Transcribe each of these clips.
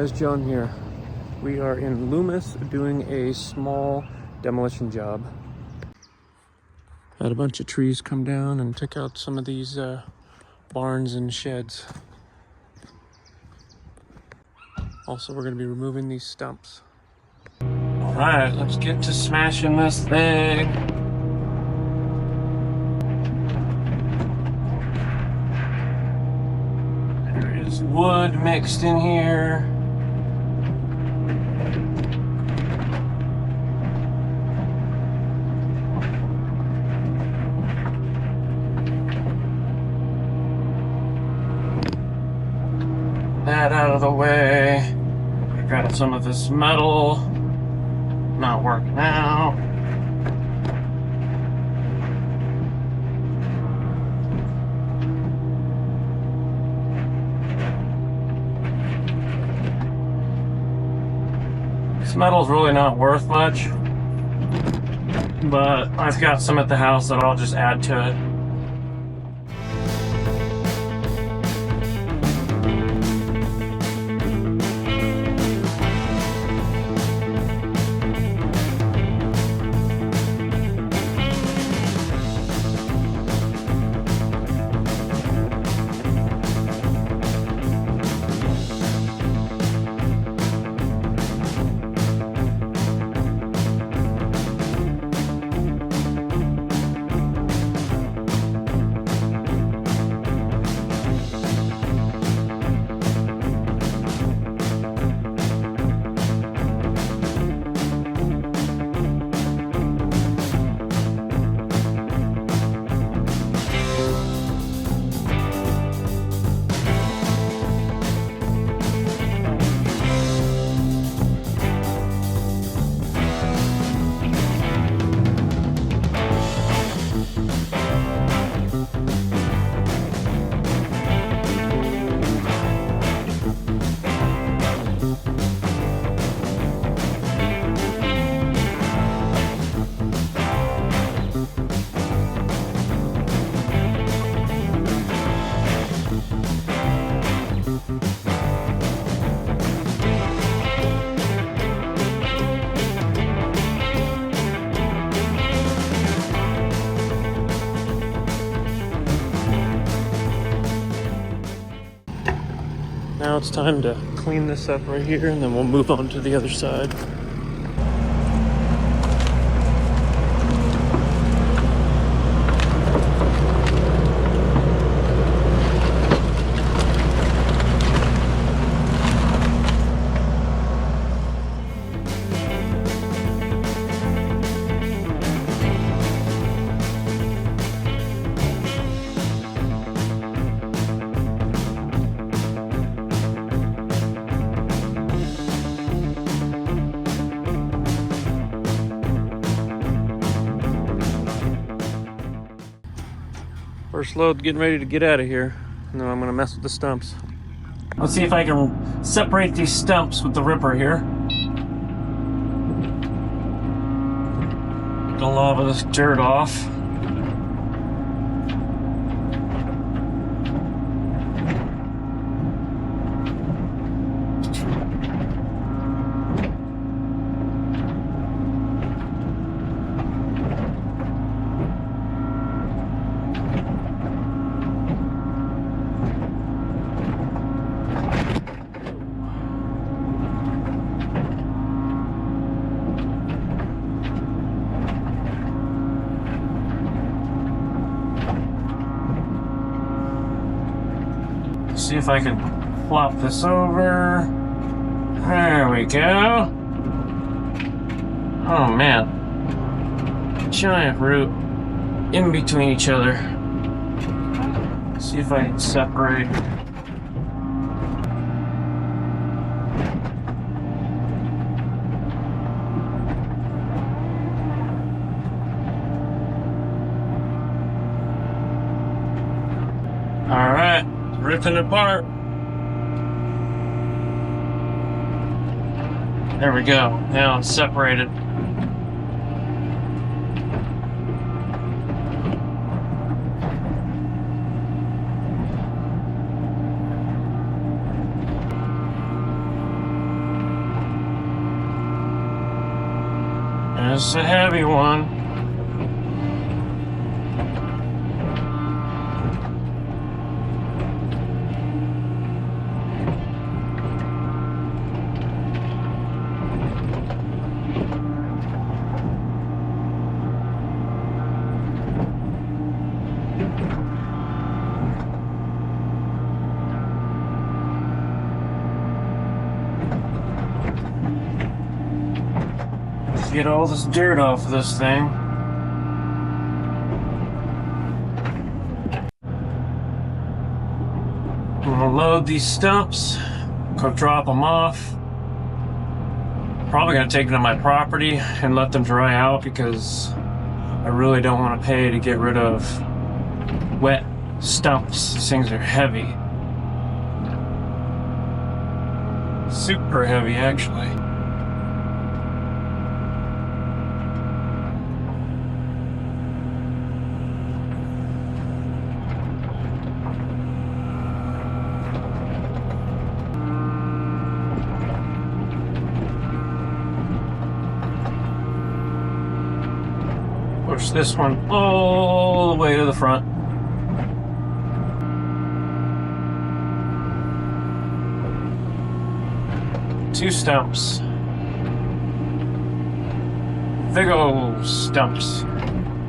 guys, John here. We are in Loomis doing a small demolition job. Had a bunch of trees come down and took out some of these barns and sheds. Also, we're going to be removing these stumps. All right, let's get to smashing this thing. There is wood mixed in here. That out of the way. I got some of this metal. Not working out. This metal's really not worth much, but I've got some at the house that I'll just add to it. Now it's time to clean this up right here, and then we'll move on to the other side. First load, getting ready to get out of here, and then I'm gonna mess with the stumps. Let's see if I can separate these stumps with the ripper here. Get a lot of this dirt off. See if I can flop this over. There we go. Oh man. Giant root in between each other. See if I can separate. All right. Ripping it apart. There we go. Now it's separated. There's a heavy one. Get all this dirt off of this thing. I'm gonna load these stumps, go drop them off. Probably gonna take them to my property and let them dry out because I really don't want to pay to get rid of wet stumps. These things are heavy. Super heavy, actually. Push this one all the way to the front. Two stumps. Big old stumps.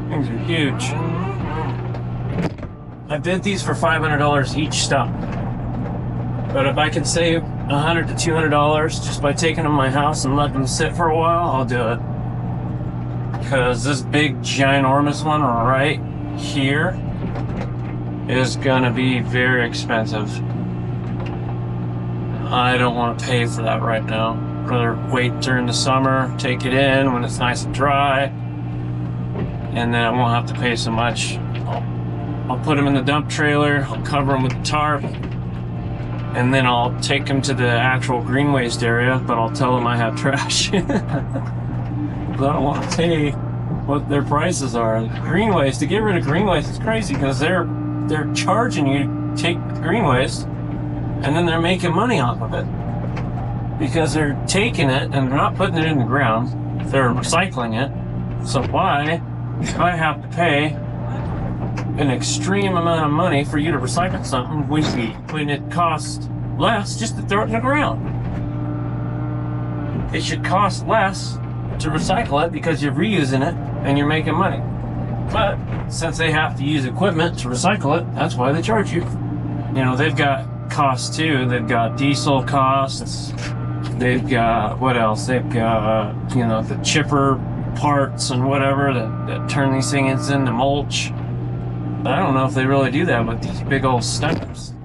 Things are huge. I bid these for $500 each stump. But if I can save $100 to $200 just by taking them to my house and letting them sit for a while, I'll do it. Because this big ginormous one right here is gonna be very expensive. I don't want to pay for that right now. I'd rather wait during the summer, take it in when it's nice and dry, and then I won't have to pay so much. I'll put them in the dump trailer, I'll cover them with the tarp, and then I'll take them to the actual green waste area, but I'll tell them I have trash. I don't want to pay what their prices are. Green waste, to get rid of green waste is crazy because they're charging you to take green waste and then they're making money off of it because they're taking it and they're not putting it in the ground, they're recycling it. So why should I have to pay an extreme amount of money for you to recycle something when it costs less just to throw it in the ground? It should cost less to recycle it because you're reusing it and you're making money. But since they have to use equipment to recycle it, that's why they charge you. You know, they've got costs too. They've got diesel costs. They've got, what else? They've got, you know, the chipper parts and whatever that turn these things into mulch. But I don't know if they really do that with these big old stumps.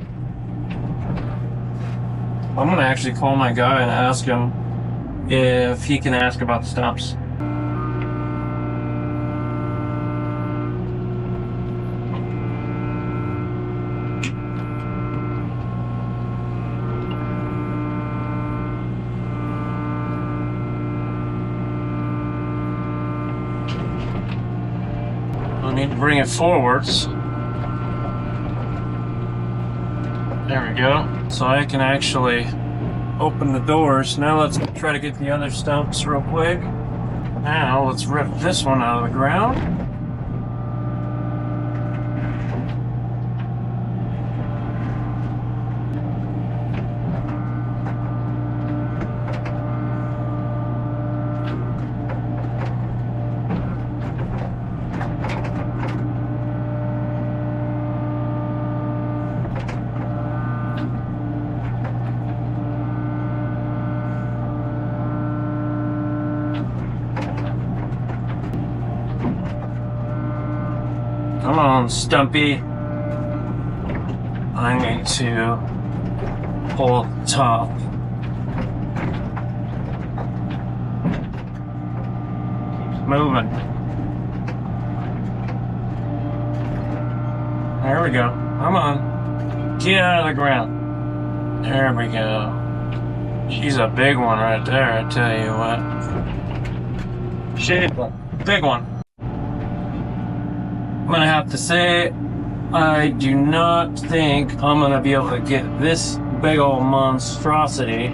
I'm gonna actually call my guy and ask him if he can ask about the stumps. I need to bring it forwards. There we go. So I can actually open the doors. Now let's try to get the other stumps real quick. Now let's rip this one out of the ground. Come on, Stumpy. I need to pull the top. Keeps moving. There we go. Come on. Get out of the ground. There we go. She's a big one right there, I tell you what. She's a big one. I'm gonna have to say, I do not think I'm gonna be able to get this big old monstrosity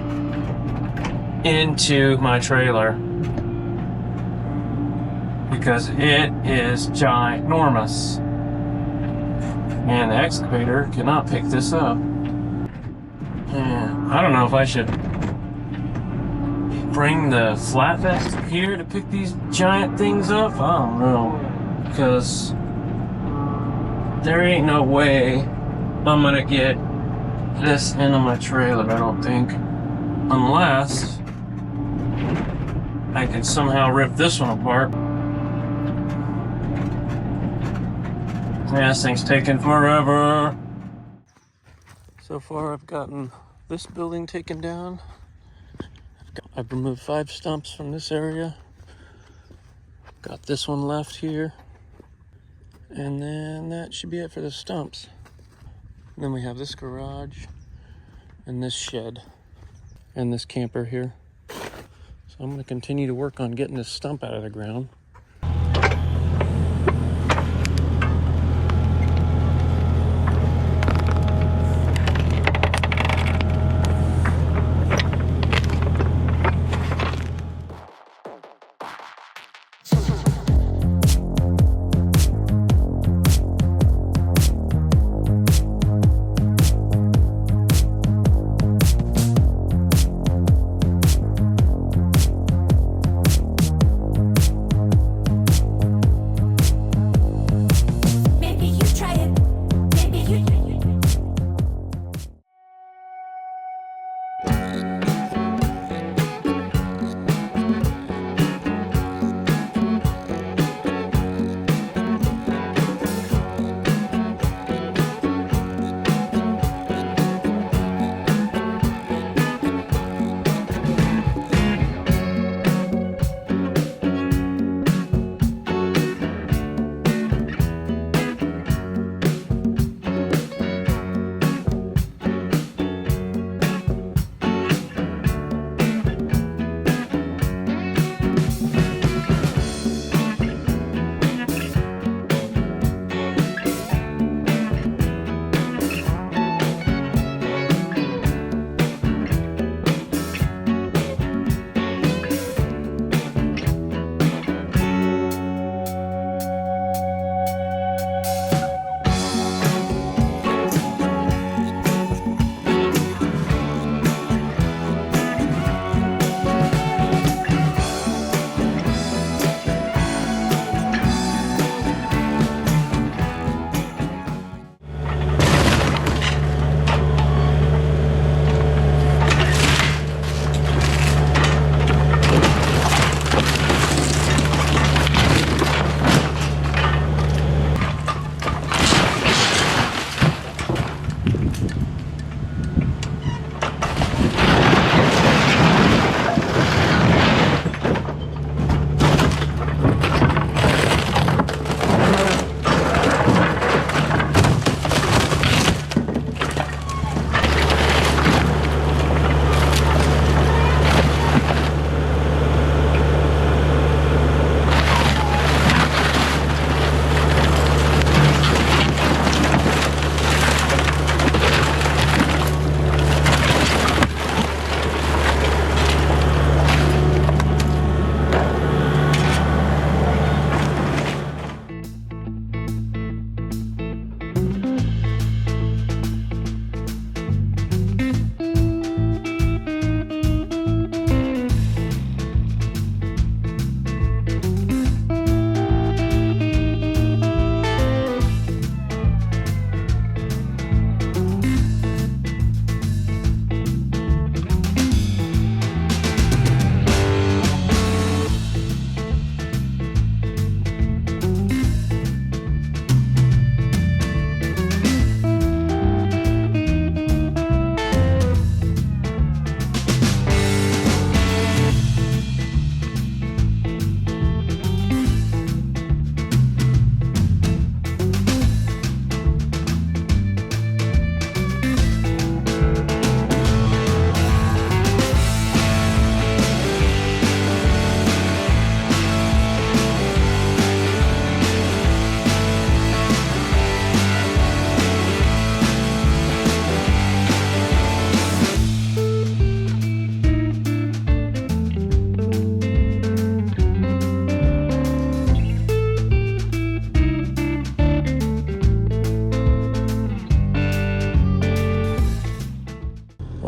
into my trailer. because it is ginormous. And the excavator cannot pick this up. And I don't know if I should bring the flatbed here to pick these giant things up. I don't know. Because there ain't no way I'm gonna get this into my trailer, I don't think. Unless I can somehow rip this one apart. Yeah, this thing's taking forever. So far I've gotten this building taken down. I've removed 5 stumps from this area. Got this one left here. And then that should be it for the stumps. And then we have this garage and this shed and this camper here. So I'm going to continue to work on getting this stump out of the ground.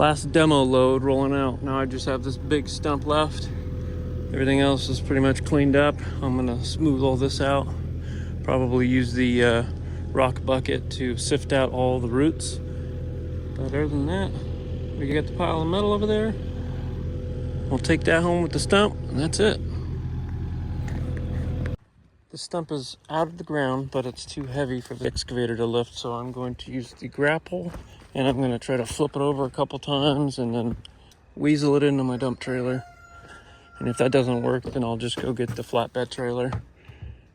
last demo load rolling out. Now I just have this big stump left. Everything else is pretty much cleaned up. I'm gonna smooth all this out. Probably use the rock bucket to sift out all the roots. But other than that, we got the pile of metal over there. We'll take that home with the stump, and that's it. The stump is out of the ground, but it's too heavy for the excavator to lift, so I'm going to use the grapple, and I'm going to try to flip it over a couple times and then weasel it into my dump trailer. And if that doesn't work, then I'll just go get the flatbed trailer,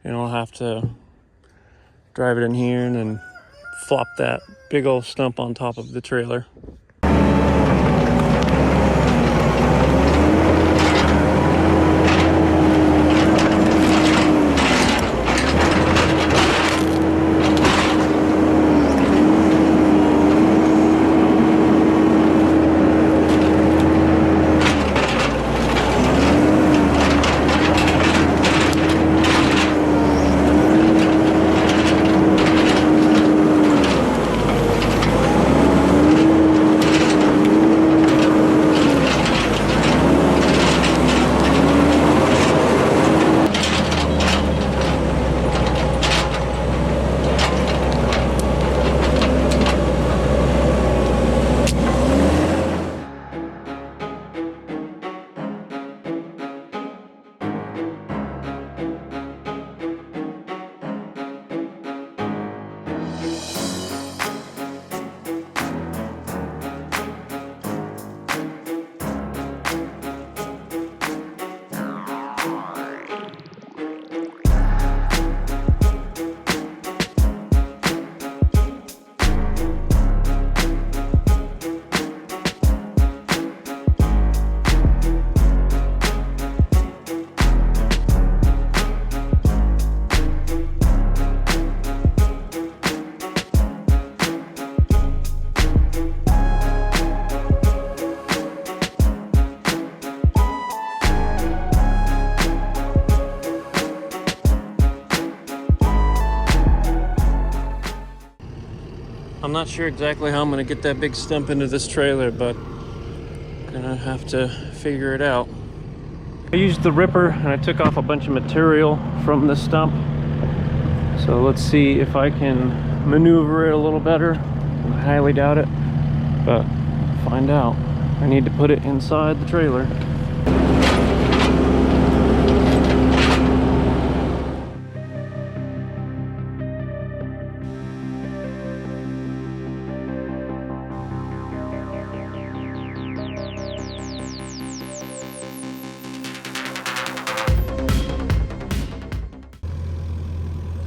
and I'll have to drive it in here and then flop that big old stump on top of the trailer. I'm not sure exactly how I'm gonna get that big stump into this trailer, but I'm gonna have to figure it out. I used the ripper and I took off a bunch of material from this stump. So let's see if I can maneuver it a little better. I highly doubt it, but find out. I need to put it inside the trailer.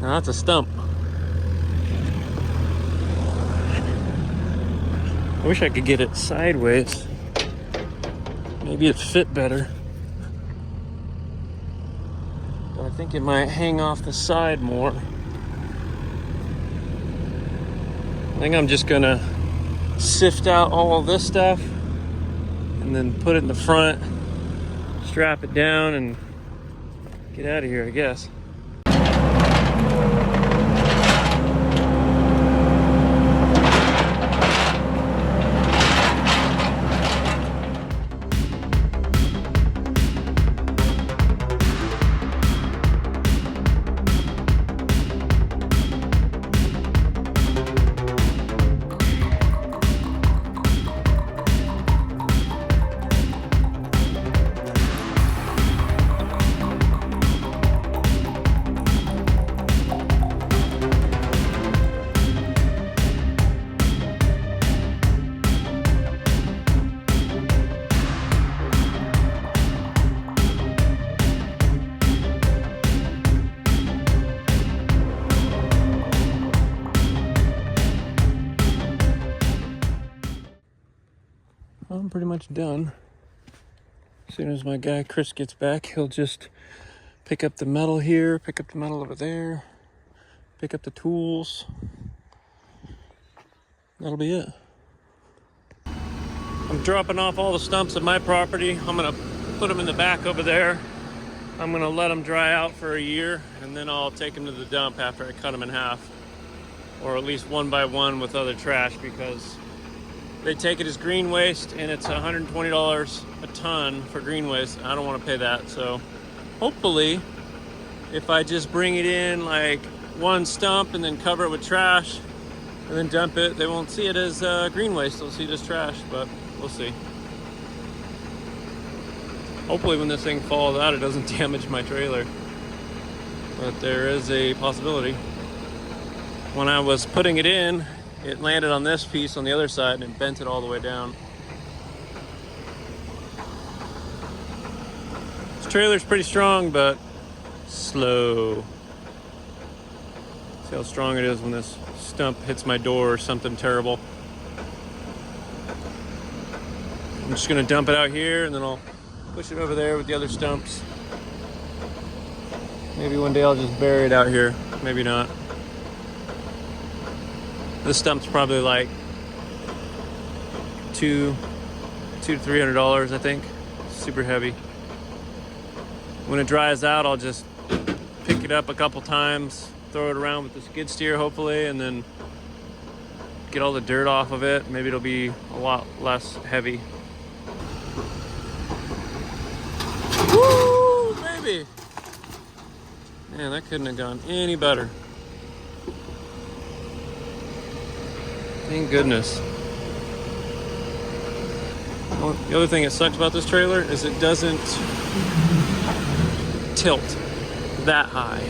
Now that's a stump. I wish I could get it sideways. Maybe it'd fit better. But I think it might hang off the side more. I think I'm just gonna sift out all of this stuff and then put it in the front, strap it down, and get out of here, I guess. I'm pretty much done. As soon as my guy Chris gets back, he'll just pick up the metal here, pick up the metal over there, pick up the tools. That'll be it. I'm dropping off all the stumps at my property. I'm gonna put them in the back over there. I'm gonna let them dry out for a year, and then I'll take them to the dump after I cut them in half, or at least one by one with other trash, because they take it as green waste, and it's $120 a ton for green waste. I don't want to pay that, so hopefully if I just bring it in like one stump and then cover it with trash and then dump it, they won't see it as green waste, they'll see it as trash, but we'll see. Hopefully when this thing falls out, it doesn't damage my trailer, but there is a possibility. When I was putting it in, it landed on this piece on the other side and bent it all the way down. This trailer's pretty strong, but slow. See how strong it is when this stump hits my door or something terrible. I'm just gonna dump it out here and then I'll push it over there with the other stumps. Maybe one day I'll just bury it out here, maybe not. This stump's probably like $200 to $300, I think. Super heavy. When it dries out, I'll just pick it up a couple times, throw it around with the skid steer hopefully, and then get all the dirt off of it. Maybe it'll be a lot less heavy. Woo, baby! Man, that couldn't have gone any better. Thank goodness. Well, the other thing that sucks about this trailer is it doesn't tilt that high.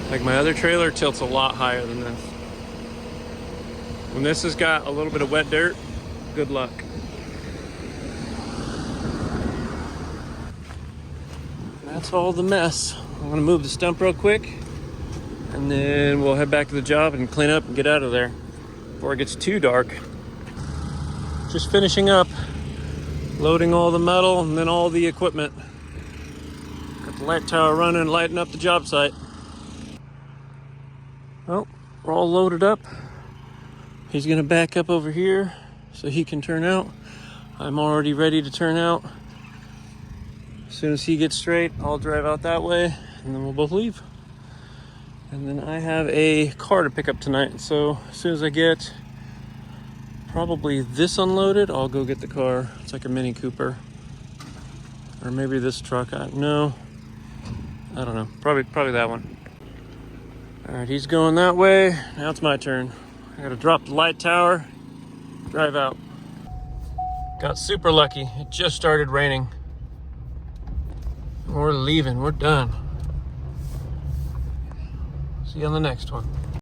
Like my other trailer tilts a lot higher than this. When this has got a little bit of wet dirt, good luck. That's all the mess. I'm gonna move the stump real quick, and then we'll head back to the job and clean up and get out of there before it gets too dark. Just finishing up, loading all the metal and then all the equipment. Got the light tower running, lighting up the job site. Well, we're all loaded up. He's gonna back up over here so he can turn out. I'm already ready to turn out. As soon as he gets straight, I'll drive out that way and then we'll both leave. And then I have a car to pick up tonight, so as soon as I get probably this unloaded, I'll go get the car. It's like a Mini Cooper, or maybe this truck. No, I don't know. Probably that one. All right, he's going that way. Now it's my turn. I gotta drop the light tower, drive out. Got super lucky. It just started raining. We're leaving. We're done. See you on the next one.